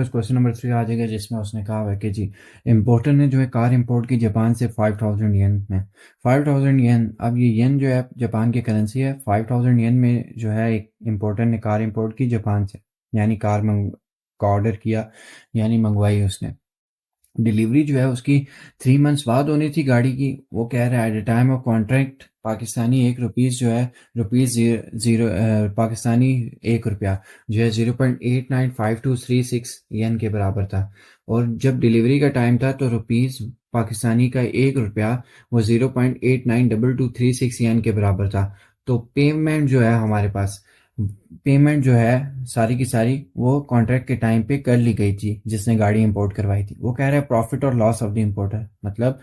Question number 3 आ जाएगा जिसमें उसने कहा हुआ है कि जी इम्पोर्टर ने जो है कार इंपोर्ट की जापान से 5000 येन में 5000 येन। अब ये येन जो है जापान की करेंसी है। 5000 येन में जो है एक इम्पोर्टर ने कार इंपोर्ट की जापान से, यानी का ऑर्डर किया, यानी मंगवाई उसने। डिलीवरी जो है उसकी 3 मंथ्स बाद होनी थी गाड़ी की। वो कह रहा है at the time of contract Pakistani एक रुपीज़ जो है रुपीज़ ज़ीरो पाकिस्तानी एक रुपया जो है 0.895236 येन के बराबर था। और जब डिलीवरी का टाइम था तो रुपीज़ पाकिस्तानी का एक रुपया वो 0.892236 येन के बराबर था। तो पेमेंट जो है हमारे पास, पेमेंट जो है सारी की सारी वो कॉन्ट्रैक्ट के टाइम पे कर ली गई थी जिसने गाड़ी इंपोर्ट करवाई थी। वो कह रहा है प्रॉफिट और लॉस ऑफ द इंपोर्टर, मतलब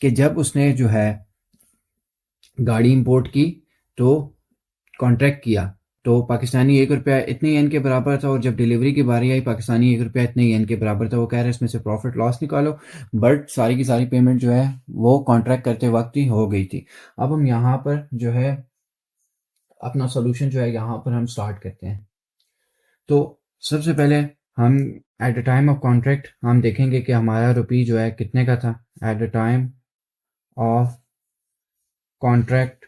कि जब उसने जो है गाड़ी इंपोर्ट की तो कॉन्ट्रैक्ट किया तो पाकिस्तानी एक रुपया इतने येन के बराबर था, और जब डिलीवरी की बारी आई पाकिस्तानी एक रुपया इतने येन के बराबर था। वो कह रहे हैं इसमें से प्रॉफिट लॉस निकालो, बट सारी की सारी पेमेंट जो है वो कॉन्ट्रैक्ट करते वक्त ही हो गई थी। अब हम यहाँ पर जो है अपना सोल्यूशन जो है यहाँ पर हम स्टार्ट करते हैं। तो सबसे पहले हम at the time of contract हम देखेंगे कि हमारा रुपी जो है कितने का था at the time of contract.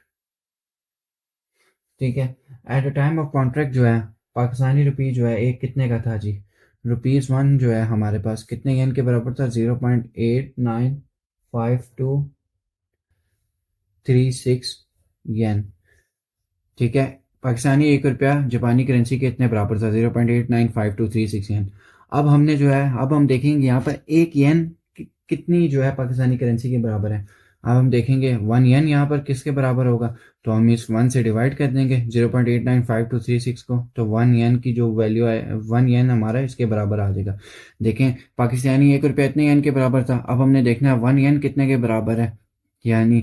ठीक है, at the time of contract जो है पाकिस्तानी रुपी जो है एक कितने का था जी, ₹1 जो है हमारे पास कितने येन के बराबर था, 0.895236 येन। ठीक है, पाकिस्तानी एक रुपया जापानी करेंसी के इतने बराबर था, 0.895236 येन। अब हमने जो है अब हम देखेंगे यहाँ पर एक येन कितनी जो है पाकिस्तानी करेंसी के बराबर है। अब हम देखेंगे 1 येन यहाँ पर किसके बराबर होगा, तो हम इस 1 से डिवाइड कर देंगे 0.895236 को, तो 1 येन की जो वैल्यू है 1 येन हमारा इसके बराबर आ जाएगा। देखें पाकिस्तानी एक रुपया इतने येन के बराबर था। अब हमने देखना है 1 येन कितने के बराबर है, यानी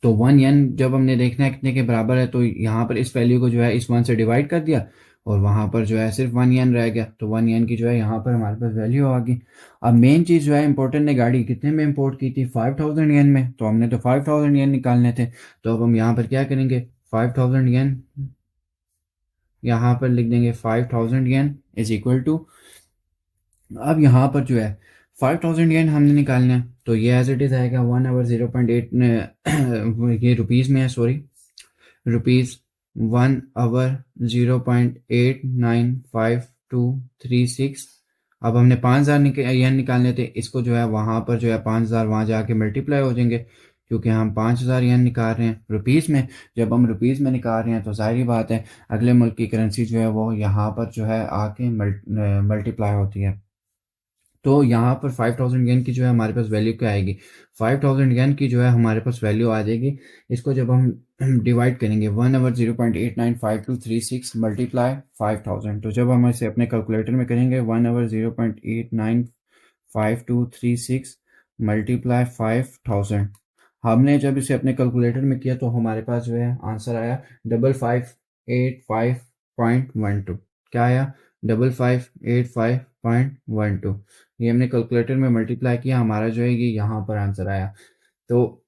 तो 1 येन जब हमने देखना है कितने के बराबर है तो यहाँ पर इस वैल्यू को जो है इस 1 से डिवाइड कर दिया और वहाँ पर जो है सिर्फ 1 येन रह गया, तो 1 येन की जो है यहाँ पर हमारे पास वैल्यू आ गई। अब मेन चीज़ जो है इम्पोर्टर ने गाड़ी कितने में इम्पोर्ट की थी, 5000 येन में, तो हमने तो 5000 येन निकालने थे। तो अब हम यहाँ पर क्या करेंगे, 5000 येन यहाँ पर लिख देंगे, 5000 येन इज इक्वल टू, अब यहाँ पर जो है 5000 येन हमने निकालना है तो ये एज इट इज़ आएगा 1 आवर 0.8 ये रुपीज़ में है, सॉरी, रुपीज़ 1 आवर 0.895236। अब हमने 5000 येन निकालने थे, इसको जो है वहाँ पर जो है 5000 वहाँ जाके मल्टीप्लाई हो जाएंगे क्योंकि हम 5000 येन निकाल रहे हैं रुपीज़ में। जब हम रुपीज़ में निकाल रहे हैं तो ज़ाहिर बात है अगले मुल्क की करेंसी जो है वो यहाँ पर जो है आके मल्टीप्लाई होती है। तो यहाँ पर 5000 येन की जो है हमारे पास वैल्यू क्या आएगी, 5000 येन की जो है हमारे पास वैल्यू आ जाएगी। इसको जब हम डिवाइड करेंगे 1 आवर 0.895236 मल्टीप्लाई 5000, तो जब हम इसे अपने कैलकुलेटर में करेंगे 1 आवर 0.895236 मल्टीप्लाई 5000, हमने जब इसे अपने कैलकुलेटर में किया तो हमारे पास जो है आंसर आया 5585.12। क्या आया, 5585.12। ये हमने कैलकुलेटर में मल्टीप्लाई किया, हमारा जो है ये यहाँ पर आंसर आया। तो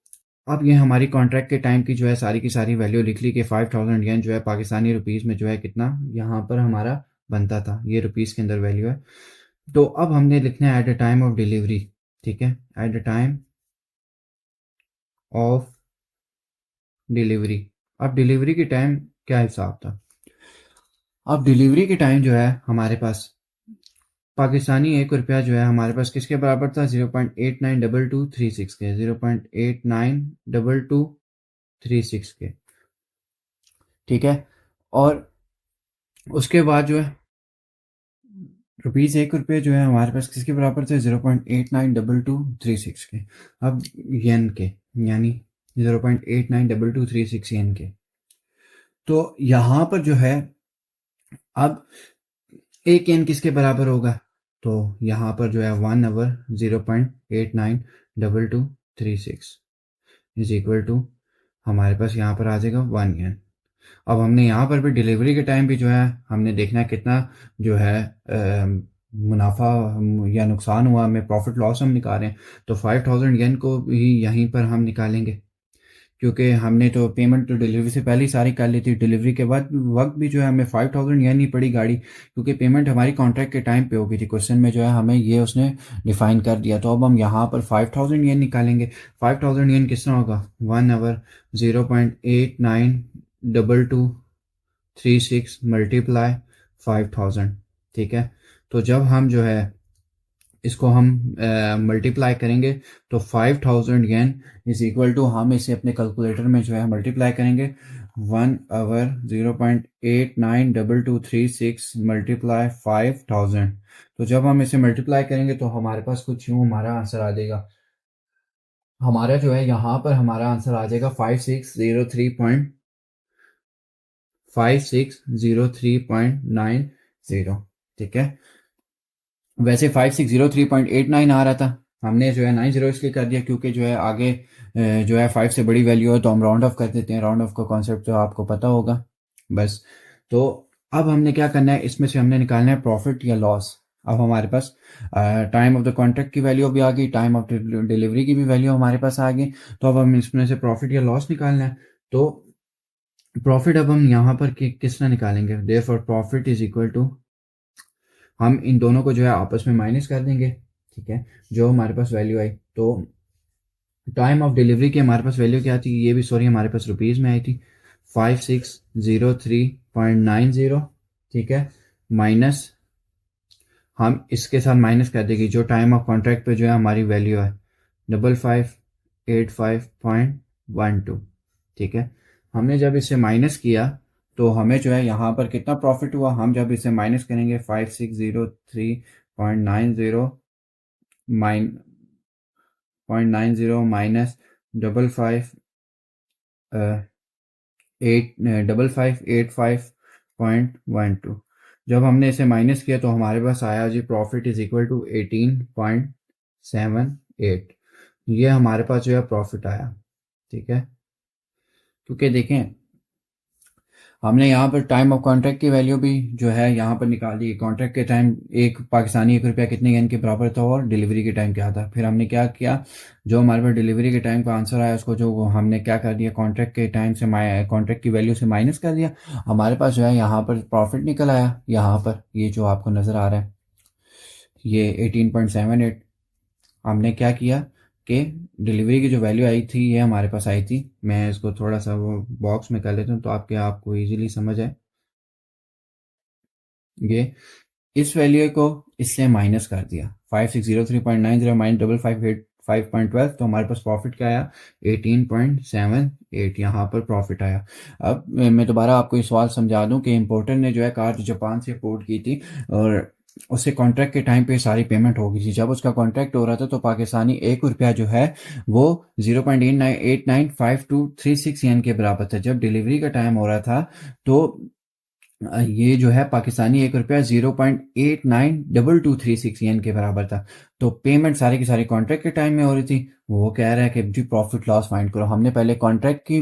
अब ये हमारी कॉन्ट्रैक्ट के टाइम की जो है सारी की सारी वैल्यू लिख ली कि 5000 येन जो है पाकिस्तानी रुपीज़ में जो है कितना यहाँ पर हमारा बनता था, ये रुपीज़ के अंदर वैल्यू है। तो अब हमने लिखना है at the time of delivery. ठीक है, at the time of delivery. अब डिलीवरी के टाइम क्या हिसाब था, अब डिलीवरी के टाइम जो है हमारे पास पाकिस्तानी एक रुपया जो है हमारे पास किसके बराबर था, 0.892236 के, 0.892236 के। ठीक है, और उसके बाद जो है रुपीज़ एक रुपये जो है हमारे पास किसके बराबर थे, 0.892236 के। अब येन के, यानी 0.892236 येन के। तो यहाँ पर जो है अब एक येन किसके बराबर होगा, तो यहाँ पर जो है 1 आवर 0.892236 इज इक्वल टू हमारे पास यहाँ पर आ जाएगा 1 येन। अब हमने यहाँ पर भी डिलीवरी के टाइम भी जो है हमने देखना है कितना जो है मुनाफा या नुकसान हुआ, हमें प्रॉफिट लॉस हम निकाल रहे हैं, तो 5000 येन को भी यहीं पर हम निकालेंगे। क्योंकि हमने तो पेमेंट तो डिलीवरी से पहले ही सारी कर ली थी। डिलीवरी के बाद वक्त भी जो है हमें 5000 येन ही पड़ी गाड़ी, क्योंकि पेमेंट हमारी कॉन्ट्रैक्ट के टाइम पे हो गई थी। क्वेश्चन में जो है हमें ये उसने डिफाइन कर दिया। तो अब हम यहाँ पर 5000 येन निकालेंगे। 5000 येन कितना होगा, 1 आवर 0.892236 मल्टीप्लाई 5000। ठीक है, तो जब हम जो है इसको हम मल्टीप्लाई करेंगे तो 5000 येन इज इक्वल टू, हम इसे अपने कैलकुलेटर में जो है मल्टीप्लाई करेंगे, 1 आवर 0.892236 मल्टीप्लाई 5000। तो जब हम इसे मल्टीप्लाई करेंगे तो हमारे पास कुछ यूँ हमारा आंसर आ जाएगा। हमारा जो है यहाँ पर हमारा आंसर आ जाएगा 5603.90। ठीक है, वैसे 5603.89 आ रहा था। हमने जो है 90 इसलिए कर दिया क्योंकि जो है आगे जो है 5 से बड़ी वैल्यू है तो हम राउंड ऑफ कर देते हैं। राउंड ऑफ का कॉन्सेप्ट तो आपको पता होगा बस। तो अब हमने क्या करना है, इसमें से हमने निकालना है प्रॉफिट या लॉस। अब हमारे पास टाइम ऑफ द कॉन्ट्रैक्ट की वैल्यू भी आ गई, टाइम ऑफ डिलीवरी की भी वैल्यू हमारे पास आ गई। तो अब हम इसमें से प्रॉफिट या लॉस निकालना है। तो प्रॉफिट अब हम यहाँ पर किस तरह निकालेंगे, therefore profit is equal to, हम इन दोनों को जो है आपस में माइनस कर देंगे। ठीक है, जो हमारे पास वैल्यू आई, तो टाइम ऑफ डिलीवरी की हमारे पास वैल्यू क्या थी, ये भी सॉरी हमारे पास रुपीज़ में आई थी, 5603.90। ठीक है, माइनस हम इसके साथ माइनस कर देंगे जो टाइम ऑफ कॉन्ट्रैक्ट पे जो है हमारी वैल्यू है, 5585.12। ठीक है, हमने जब इसे माइनस किया तो हमें जो है यहाँ पर कितना प्रॉफिट हुआ, हम जब इसे माइनस करेंगे 5603.90 0.90 माइनस 5585.12। जब हमने इसे माइनस किया तो हमारे पास आया जी प्रॉफिट इज इक्वल टू 18.78। ये हमारे पास जो है प्रॉफिट आया। ठीक है, क्योंकि देखें हमने यहाँ पर टाइम ऑफ कॉन्ट्रैक्ट की वैल्यू भी जो है यहाँ पर निकाल दी। कॉन्ट्रैक्ट के टाइम एक पाकिस्तानी 1 रुपया कितने येन के बराबर था और डिलीवरी के टाइम क्या था। फिर हमने क्या किया, जो हमारे पास डिलीवरी के टाइम का आंसर आया उसको जो हमने क्या कर दिया, कॉन्ट्रैक्ट के टाइम से कॉन्ट्रैक्ट की वैल्यू से माइनस कर दिया। हमारे पास जो है यहाँ पर प्रॉफिट निकल आया। यहाँ पर ये जो आपको नज़र आ रहा है ये 18.78। हमने क्या किया कि डिलीवरी की जो वैल्यू आई थी ये हमारे पास आई थी। मैं इसको थोड़ा सा वो बॉक्स में कर लेता हूँ तो आपको इजीली समझ आए। ये इस वैल्यू को इससे माइनस कर दिया, 5603.90 माइनस 5585.12। तो हमारे पास प्रॉफिट क्या आया, 18.78 यहाँ पर प्रॉफिट आया। अब मैं दोबारा आपको ये सवाल समझा दूं कि इम्पोर्टर ने जो है कार जापान से इम्पोर्ट की थी और उससे कॉन्ट्रैक्ट के टाइम पे सारी पेमेंट हो गई थी। जब उसका कॉन्ट्रैक्ट हो रहा था तो पाकिस्तानी 1 रुपया जो है वो 0.895236 येन के बराबर था। जब डिलीवरी का टाइम हो रहा था तो ये जो है पाकिस्तानी 1 रुपया 0.892236 येन के बराबर था। तो पेमेंट सारी की सारी कॉन्ट्रैक्ट के टाइम में हो रही थी। वो कह रहा है कि जी प्रॉफिट लॉस फाइंड करो। हमने पहले कॉन्ट्रैक्ट की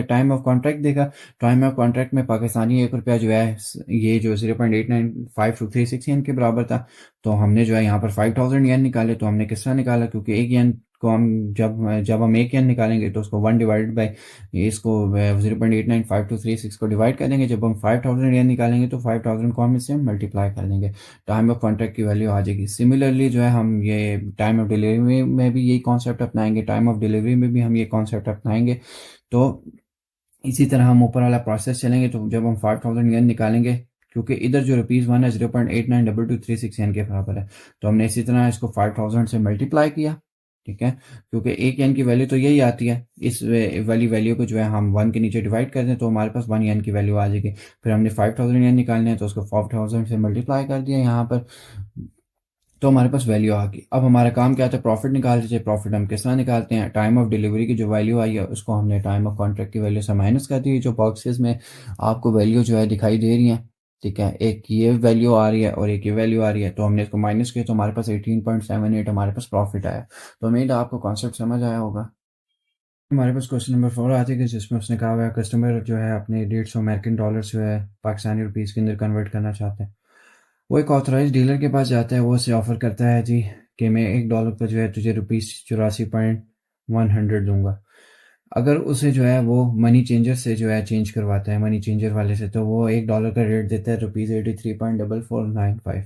टाइम ऑफ कॉन्ट्रैक्ट देखा। टाइम ऑफ कॉन्ट्रैक्ट में पाकिस्तानी 1 रुपया जो है ये जो 0.895236 येन के बराबर था। तो हमने जो है यहाँ पर 5000 येन निकाले। तो हमने किस तरह निकाला, क्योंकि एक येन को हम जब हम एक येन निकालेंगे तो उसको 1 डिवाइडेड बाई इसको 0.895236 को डिवाइड कर देंगे। जब हम 5000 येन निकालेंगे तो 5000 को हम इससे मल्टीप्लाई कर देंगे, टाइम ऑफ कॉन्ट्रैक्ट की वैल्यू आ जाएगी। सिमिलरली जो है हम ये टाइम ऑफ डिलीवरी में भी यही कॉन्सेप्ट अपनाएंगे, टाइम ऑफ डिलीवरी में भी हम ये कॉन्सेप्ट अपनाएंगे। तो इसी तरह हम ऊपर वाला प्रोसेस चलेंगे। तो जब हम 5000 येन निकालेंगे, क्योंकि इधर जो रुपीज़ 1 है 0.892236 येन के बराबर है, तो हमने इसी तरह इसको 5000 से मल्टीप्लाई किया। ठीक है, क्योंकि एक येन की वैल्यू तो यही आती है। इस वाली वैल्यू को जो है हम 1 के नीचे डिवाइड कर दें तो हमारे पास 1 येन की वैल्यू आ जाएगी। फिर हमने 5000 येन निकालने हैं तो उसको 5000 से मल्टीप्लाई कर दिया यहाँ पर, तो हमारे पास वैल्यू आ गई। अब हमारा काम क्या था, प्रॉफिट निकाल दीजिए। प्रॉफिट हम किस तरह निकालते हैं, टाइम ऑफ डिलीवरी की जो वैल्यू आई है उसको हमने टाइम ऑफ कॉन्ट्रैक्ट की वैल्यू से माइनस कर दी। जो बॉक्सेस में आपको वैल्यू जो है दिखाई दे रही है, ठीक है, एक ये वैल्यू आ रही है और एक ये वैल्यू आ रही है। तो हमने इसको माइनस किया तो हमारे पास 18.78 हमारे पास प्रॉफिट आया। तो उम्मीद है आपको कॉन्सेप्ट समझ आया होगा। हमारे पास क्वेश्चन नंबर 4 आती है जिसमें उसने कहा हुआ है कस्टमर जो है अपने 150 अमेरिकन डॉलर जो है पाकिस्तानी रुपीज़ के अंदर कन्वर्ट करना चाहते हैं। वो एक ऑथराइज डीलर के पास जाता है, वो उसे ऑफ़र करता है जी कि मैं $1 पर जो है तुझे ₹84.100 दूंगा। अगर उसे जो है वो मनी चेंजर से जो है चेंज करवाता है, मनी चेंजर वाले से, तो वो $1 का रेट देता है ₹83.4495,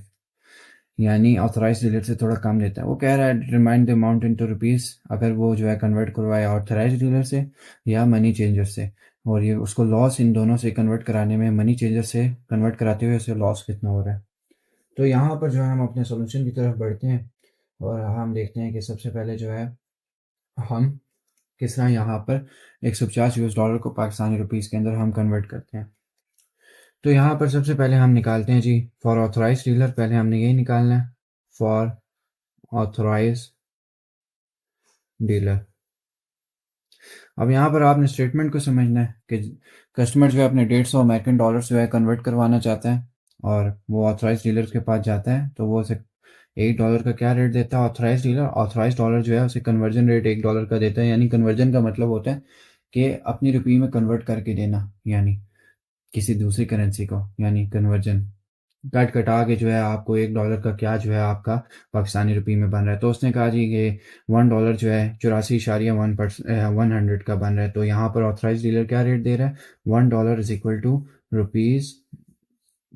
यानी ऑथराइज डीलर से थोड़ा कम देता है। वो कह रहा है remind the amount into rupees, अगर वो जो है कन्वर्ट करवाए ऑथराइज डीलर से या मनी चेंजर से, और ये उसको लॉस इन दोनों से कन्वर्ट कराने में, मनी चेंजर से कन्वर्ट कराते हुए उसे लॉस कितना हो रहा है। तो यहाँ पर जो है हम अपने सोल्यूशन की तरफ बढ़ते हैं और हम देखते हैं कि सबसे पहले जो है हम किस तरह यहाँ पर $150 को पाकिस्तानी रुपीस के अंदर हम कन्वर्ट करते हैं। तो यहाँ पर सबसे पहले हम निकालते हैं जी फॉर ऑथराइज डीलर, पहले हमने यही निकालना है फॉर ऑथराइज डीलर। अब यहाँ पर आपने स्टेटमेंट को समझना है कि कस्टमर जो है अपने $150 जो है कन्वर्ट करवाना चाहता है और वो ऑथराइज डीलर के पास जाता है, तो वो उसे $1 का क्या रेट देता है ऑथराइज डीलर। ऑथराइज डॉलर जो है उसे कन्वर्जन रेट $1 का देता है, यानी कन्वर्जन का मतलब होता है कि अपनी रुपये में कन्वर्ट करके देना, यानी किसी दूसरी करेंसी को, यानी कन्वर्जन कट कटा के जो है आपको $1 का क्या जो है आपका पाकिस्तानी रुपये में बन रहा है। तो उसने कहा जी ये $1 जो है 84.1% का बन रहा है। तो यहाँ पर ऑथराइज डीलर क्या रेट दे रहा है, $1 इज इक्वल टू रुपीज़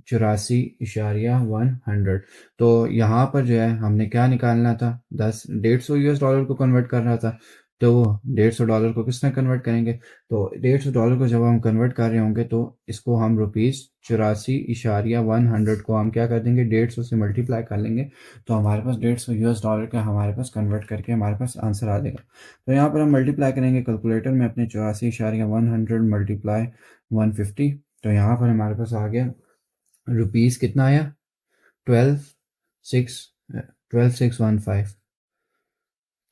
84.100। तो यहाँ पर जो है हमने क्या निकालना था, 150 US डॉलर को कन्वर्ट कर रहा था, तो वो $150 को किस तरह कन्वर्ट करेंगे, तो $150 को जब हम कन्वर्ट कर रहे होंगे तो इसको हम ₹84.100 को हम क्या कर देंगे, 150 से मल्टीप्लाई कर लेंगे, तो हमारे पास 150 US डॉलर का हमारे पास कन्वर्ट करके हमारे पास आंसर आ जाएगा। तो यहाँ पर हम मल्टीप्लाई करेंगे कैलकुलेटर में अपने 84.100 मल्टीप्लाई 150, तो यहाँ पर हमारे पास आ गया रुपीज़ कितना आया, 12,615।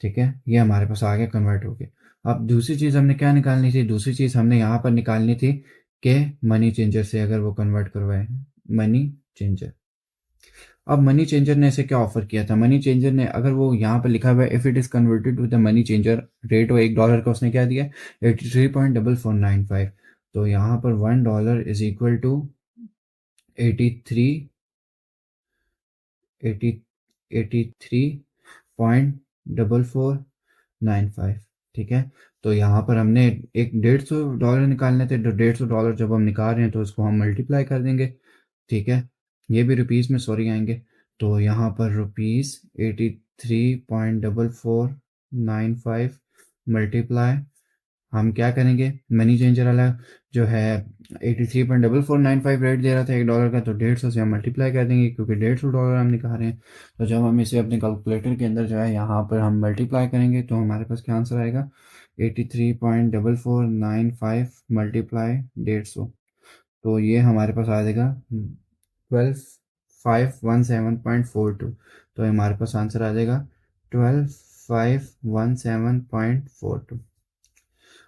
ठीक है, ये हमारे पास आ गया कन्वर्ट हो गया। अब दूसरी चीज़ हमने क्या निकालनी थी, दूसरी चीज़ हमने यहाँ पर निकालनी थी कि मनी चेंजर से अगर वो कन्वर्ट करवाए, मनी चेंजर। अब मनी चेंजर ने इसे क्या ऑफर किया था, मनी चेंजर ने, अगर वो यहाँ पर लिखा हुआ है if it is converted with the money changer rate, वो $1 का उसने क्या दिया, 83.4495। तो यहाँ पर $1 इज इक्वल टू 83.4495। ठीक है, तो यहाँ पर हमने एक $150 निकालने थे, तो $150 जब हम निकाल रहे हैं तो उसको हम मल्टीप्लाई कर देंगे। ठीक है, ये भी रुपीज़ में सॉरी आएंगे, तो यहाँ पर ₹83.4495 मल्टीप्लाई, हम क्या करेंगे, मनी चेंजर वाला जो है 83.4495 रेट दे रहा था $1 का, तो 150 से हम मल्टीप्लाई कर देंगे क्योंकि $150 हम निकाल रहे हैं। तो जब हम इसे अपने कैलकुलेटर के अंदर जो है यहाँ पर हम मल्टीप्लाई करेंगे तो हमारे पास क्या आंसर आएगा, 83.4495 मल्टीप्लाई 150, तो ये हमारे पास आ जाएगा 12,517.42। तो हमारे पास आंसर आ जाएगा 12,517.42।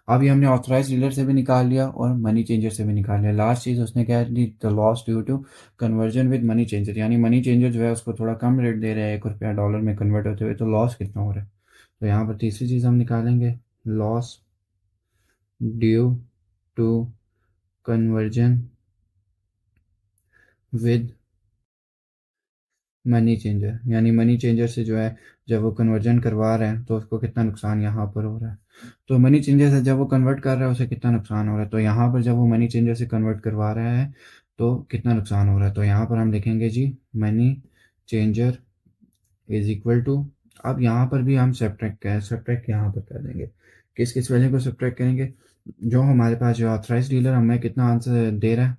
अब ये हमने ऑथराइज डीलर से भी निकाल लिया और मनी चेंजर से भी निकाल लिया। लास्ट चीज़ उसने क्या दी, the loss due to conversion with money changer, यानी मनी चेंजर जो है उसको थोड़ा कम रेट दे रहा है ₹1 डॉलर में कन्वर्ट होते हुए, तो लॉस कितना हो रहा है। तो यहाँ पर तीसरी चीज़ हम निकालेंगे, loss due to conversion with money changer, यानी मनी चेंजर से जो है जब वो कन्वर्जन करवा रहे हैं तो उसको कितना नुकसान यहाँ पर हो रहा है। तो मनी चेंजर से जब वो कन्वर्ट कर रहा है उसे कितना नुकसान हो रहा है, तो यहाँ पर जब वो मनी चेंजर से कन्वर्ट करवा रहा है तो कितना नुकसान हो रहा है। तो यहाँ पर हम लिखेंगे जी money changer is equal to, अब यहाँ पर भी हम सब्ट्रैक्ट यहाँ पर कर देंगे, किस किस वैल्यू को सब्ट्रैक्ट करेंगे, जो हमारे पास जो ऑथराइज डीलर हमें कितना आंसर दे रहा है,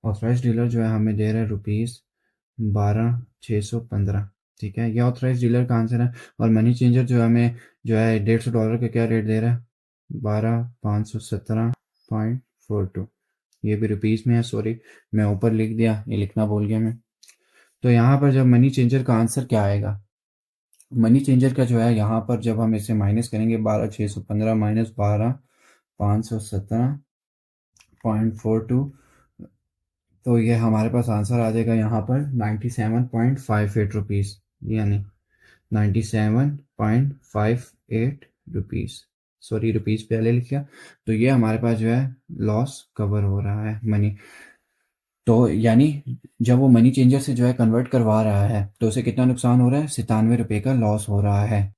ऑथराइज डीलर जो है हमें दे रहा है ₹12,615। ठीक है, ये ऑथराइज डीलर का आंसर है। और मनी चेंजर जो हमें जो है $150 का क्या रेट दे रहा है, 12,517.42। ये भी रुपीज़ में है, सॉरी मैं ऊपर लिख दिया, ये लिखना भूल गया मैं। तो यहाँ पर जब मनी चेंजर का आंसर क्या आएगा, मनी चेंजर का जो है यहाँ पर जब हम इसे माइनस करेंगे, 12,615 माइनस 12,517.42, तो ये हमारे पास आंसर आ जाएगा यहाँ पर 97.58 रुपीज़, यानी 97.58 रुपीज़, सॉरी रुपीज़ पहले लिख लिया। तो ये हमारे पास जो है लॉस कवर हो रहा है मनी, तो यानी जब वो मनी चेंजर से जो है कन्वर्ट करवा रहा है तो उसे कितना नुकसान हो रहा है, ₹97 का लॉस हो रहा है।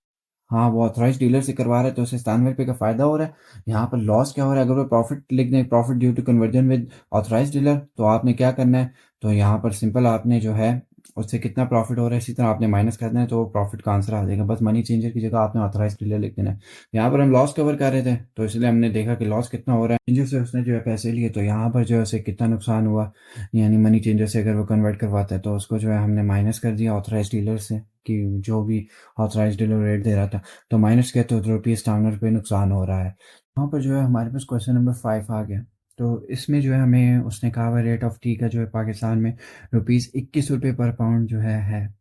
हाँ, वो ऑथराइज़ डीलर से करवा रहा है तो उसे ₹97 का फ़ायदा हो रहा है। यहाँ पर लॉस क्या हो रहा है, अगर वो प्रॉफ़िट लिख दें, profit due to conversion with authorised dealer, तो आपने क्या करना है, तो यहाँ पर सिंपल आपने जो है उससे कितना प्रॉफ़िट हो रहा है इसी तरह आपने माइनस कर देना है, तो वो प्रॉफ़िट का आंसर आ जाएगा। बस मनी चेंजर की जगह आपने ऑथराइज़्ड डीलर लिख देना है। यहाँ पर हम लॉस कवर कर रहे थे, तो इसलिए हमने देखा कि लॉस कितना हो रहा है। चेंजर से उसने जो है पैसे लिए, तो यहाँ पर जो है उसे कितना नुकसान हुआ, यानी मनी चेंजर से अगर वो कन्वर्ट करवाता है तो उसको जो है हमने माइनस कर दिया ऑथराइज़्ड डीलर से, कि जो भी ऑथराइज़्ड डीलर रेट दे रहा था, तो माइनस किया तो रुपीज़ टर्नर पे नुकसान हो रहा है। वहाँ पर जो है हमारे पास क्वेश्चन नंबर 5 आ गया। तो इसमें जो है हमें उसने कहा हुआ रेट ऑफ टी का जो है पाकिस्तान में ₹21 पर पाउंड जो है।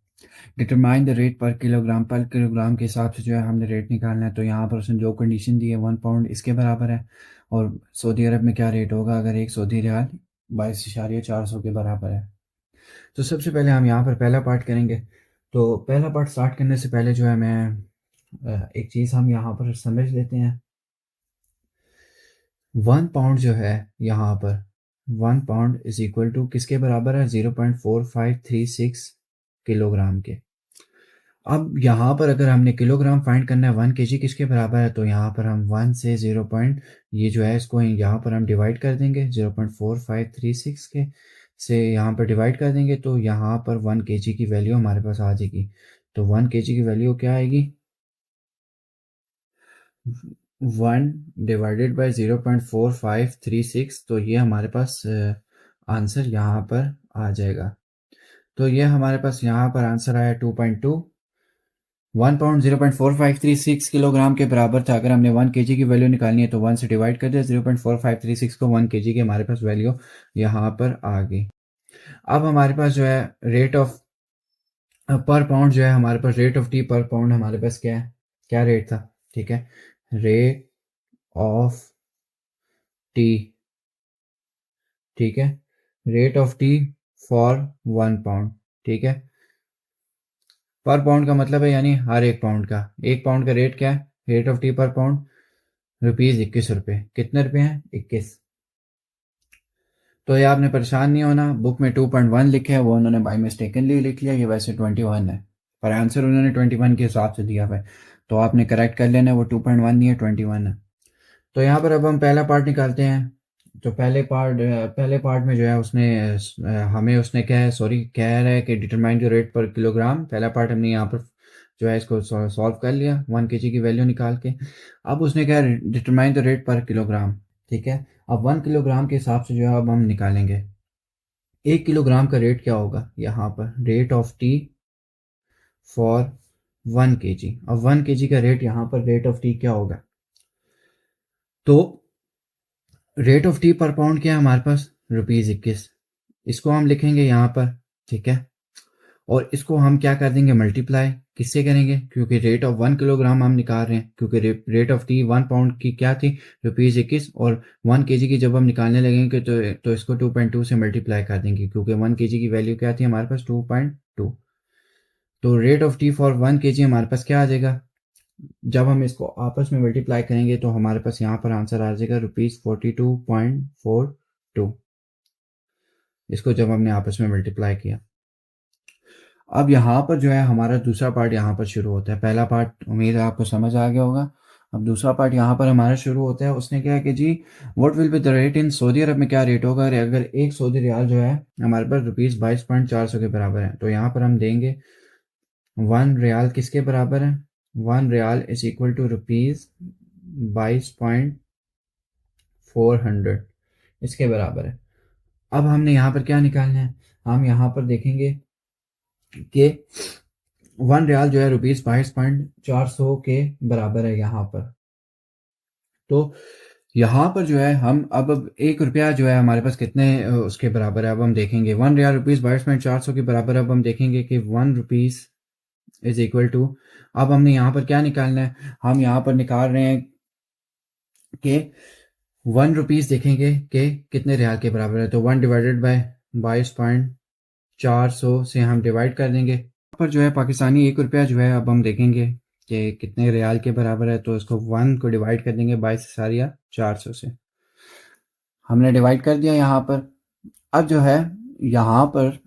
डिटरमाइन द रेट पर किलोग्राम के हिसाब से जो है हमने रेट निकालना है। तो यहाँ पर उसने जो कंडीशन दी है 1 पाउंड इसके बराबर है, और सऊदी अरब में क्या रेट होगा अगर 1 सऊदी रियाल 22.400 के बराबर है। तो सबसे पहले हम यहाँ पर पहला पार्ट करेंगे। तो पहला पार्ट स्टार्ट करने से पहले जो है मैं एक चीज़ हम यहाँ पर समझ लेते हैं। 1 पाउंड जो है यहाँ पर 1 पाउंड इज़ इक्वल टू किसके बराबर है? 0.4536 किलोग्राम के। अब यहाँ पर अगर हमने किलोग्राम फाइंड करना है 1 केजी किसके बराबर है, तो यहाँ पर हम 1 से 0 पॉइंट ये जो है इसको यहाँ पर हम डिवाइड कर देंगे 0.4536 के से यहाँ पर डिवाइड कर देंगे, तो यहाँ पर 1 केजी की वैल्यू हमारे पास आ जाएगी। तो 1 केजी की वैल्यू क्या आएगी? 1 डिवाइडेड बाय 0.4536, तो ये हमारे पास आंसर यहाँ पर आ जाएगा। तो ये हमारे पास यहाँ पर आंसर आया 2.2। 1 पाउंड 0.4536 किलोग्राम के बराबर था। अगर हमने 1 केजी की वैल्यू निकालनी है तो 1 से डिवाइड कर दिया 0.4536 को 1 केजी की हमारे पास वैल्यू यहाँ पर आ गई। अब हमारे पास जो है रेट ऑफ पर पाउंड जो है हमारे पास रेट ऑफ टी पर पाउंड हमारे पास क्या है, क्या रेट था, ठीक है, रेट ऑफ टी, ठीक है, rate of T for 1 pound, ठीक है। पर पाउंड का मतलब है यानी हर 1 पाउंड का, 1 पाउंड का रेट क्या है, रेट ऑफ टी पर पाउंड ₹21। कितने रुपए हैं? 21। तो ये आपने परेशान नहीं होना, बुक में 2.1 लिखे है, वो उन्होंने बाई मिस्टेकनली लिख लिया, ये वैसे 21 है, पर आंसर उन्होंने 21 के हिसाब से दिया हुआ है, तो आपने करेक्ट कर लेना है, वो 2.1 नहीं है 21 है। तो यहाँ पर अब हम पहला पार्ट निकालते हैं। तो पहले पार्ट में जो है उसने हमें उसने क्या है, सॉरी, कह रहा है कि डिटरमाइन द रेट पर किलोग्राम। पहला पार्ट हमने यहाँ पर जो है इसको सॉल्व कर लिया 1 केजी की वैल्यू निकाल के। अब उसने क्या है, डिटरमाइन द रेट पर किलोग्राम, ठीक है। अब 1 किलोग्राम के हिसाब से जो है अब हम निकालेंगे 1 किलोग्राम का रेट क्या होगा, यहाँ पर rate of T for 1 KG. अब 1 केजी का रेट यहाँ पर रेट ऑफ टी क्या होगा, तो रेट ऑफ टी पर पाउंड क्या है हमारे पास, ₹21। इसको हम लिखेंगे यहाँ पर, ठीक है, और इसको हम क्या कर देंगे, मल्टीप्लाई किससे करेंगे, क्योंकि रेट ऑफ 1 किलोग्राम हम निकाल रहे हैं, क्योंकि रेट ऑफ टी 1 पाउंड की क्या थी, ₹21, और 1 केजी की जब हम निकालने लगेंगे तो इसको 2.2 से मल्टीप्लाई कर देंगे, क्योंकि 1 केजी की वैल्यू क्या थी हमारे पास 2.2। तो rate of T for 1 KG हमारे पास क्या आ जाएगा, जब हम इसको आपस में मल्टीप्लाई करेंगे तो हमारे पास यहाँ पर आंसर आ जाएगा ₹42.42। इसको जब हमने आपस में मल्टीप्लाई किया, अब यहाँ पर जो है हमारा दूसरा पार्ट यहाँ पर शुरू होता है। पहला पार्ट उम्मीद है आपको समझ आ गया होगा। अब दूसरा पार्ट यहाँ पर हमारा शुरू होता है। उसने क्या है कि जी what will be the rate in Saudi Arabia में, क्या रेट होगा अगर 1 सऊदी रियाल जो है हमारे पास ₹22.400 के बराबर है। तो यहाँ पर हम देंगे 1 रियाल किसके बराबर है, 1 रियाल इज इक्वल टू ₹22.400 इसके बराबर है। अब हमने यहाँ पर क्या निकालना है, हम यहाँ पर देखेंगे कि 1 रियाल जो है ₹22.400 के बराबर है यहाँ पर। तो यहाँ पर जो है हम अब 1 रुपया जो है हमारे पास कितने उसके बराबर है, अब हम देखेंगे 1 रियाल ₹22.400 के बराबर है। अब हम देखेंगे कि 1 रुपीज़ इज इक्वल टू, अब हमने यहाँ पर क्या निकालना है, हम यहाँ पर निकाल रहे हैं कि 1 रुपीज़ देखेंगे कि कितने रियाल के बराबर है, तो 1 डिवाइडेड बाय 22.400 से हम डिवाइड कर देंगे। यहाँ पर जो है पाकिस्तानी 1 रुपया जो है अब हम देखेंगे कि कितने रियाल के बराबर है, तो इसको 1 को डिवाइड कर देंगे 22.400 से, हमने डिवाइड कर दिया यहाँ पर। अब जो है यहाँ पर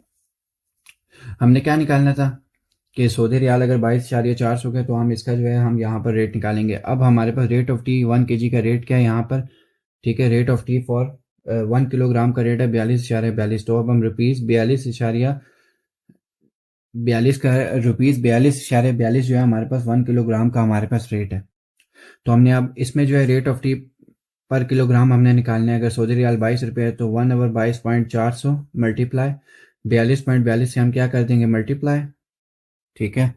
हमने क्या निकालना था, कि सऊदी रियाल अगर 22,400 का है तो हम इसका जो है हम यहाँ पर रेट निकालेंगे। अब हमारे पास रेट ऑफ टी 1 kg का रेट क्या है यहाँ पर, ठीक है, rate of T for 1 kilogram का रेट है 42,42। तो अब हम रुपीज़ 42 जो है हमारे पास 1 किलोग्राम का हमारे पास रेट है। तो हमने अब इसमें जो है रेट ऑफ टी पर किलोग्राम हमने निकालना है। अगर सऊदी रियाल 22 रुपये है तो 1/22.400 मल्टीप्लाई 42.42 से हम क्या कर देंगे मल्टीप्लाई, ठीक है,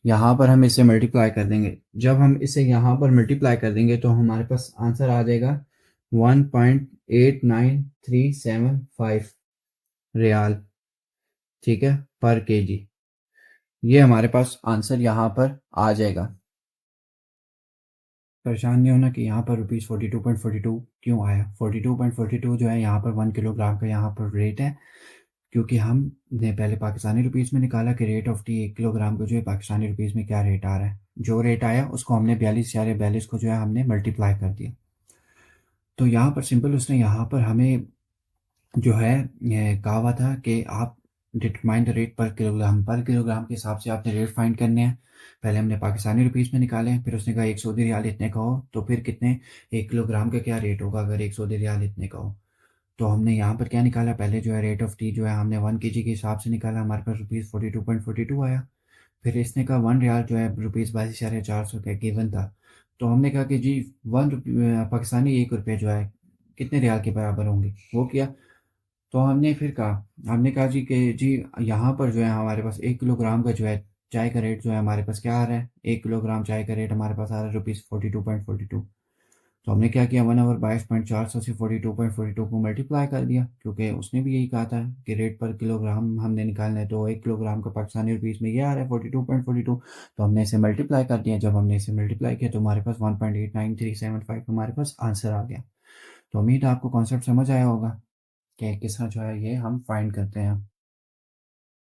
यहाँ पर हम इसे मल्टीप्लाई कर देंगे। जब हम इसे यहाँ पर मल्टीप्लाई कर देंगे तो हमारे पास आंसर आ जाएगा 1.89375 रियाल, ठीक है, पर केजी। ये हमारे पास आंसर यहाँ पर आ जाएगा। परेशान नहीं होना कि यहाँ पर ₹42.42 क्यों आया। 42.42 जो है यहाँ पर 1 किलोग्राम का यहाँ पर रेट है, क्योंकि हमने पहले पाकिस्तानी रुपीज़ में निकाला कि रेट ऑफ टी 1 किलोग्राम को जो है पाकिस्तानी रुपीज़ में क्या रेट आ रहा है। जो रेट आया उसको हमने 42,42 को जो है हमने मल्टीप्लाई कर दिया। तो यहाँ पर सिंपल उसने यहाँ पर हमें जो है ये कहा हुआ था कि आप डिटरमाइन द रेट पर किलोग्राम के हिसाब से आपने रेट फाइंड करने हैं। पहले हमने पाकिस्तानी रुपीज़ में निकाले, फिर उसने कहा एक सऊदी रियाल इतने का हो तो फिर कितने 1 किलोग्राम का क्या रेट होगा अगर एक सऊदी रियाल इतने का हो। तो हमने यहाँ पर क्या निकाला, पहले जो है रेट ऑफ टी जो है हमने 1 kg के हिसाब से निकाला, हमारे पास ₹42.42 आया। फिर इसने कहा 1 रियाल जो है ₹22,400 का गिवन था। तो हमने कहा कि जी पाकिस्तानी 1 रुपये जो है कितने रियाल के बराबर होंगे, वो किया। तो हमने कहा जी कि जी यहाँ पर जो है हमारे पास 1 किलोग्राम का जो है चाय का रेट जो है हमारे पास क्या आ रहा है, 1 किलोग्राम चाय का रेट हमारे पास आ रहा है ₹42.42। तो हमने क्या किया 1/22.400 से 42.42 को मल्टीप्लाई कर दिया, क्योंकि उसने भी यही कहा था कि रेट पर किलोग्राम हमने निकालना है। तो 1 किलोग्राम का पाकिस्तानी रुपीज़ में ये आ रहा है 42.42। तो हमने इसे मल्टीप्लाई कर दिया। जब हमने इसे मल्टीप्लाई किया तो हमारे पास 1.89375 हमारे पास आंसर आ गया। तो उम्मीद है आपको कॉन्सेप्ट समझ आया होगा कि किस तरह जो है ये हम फाइंड करते हैं।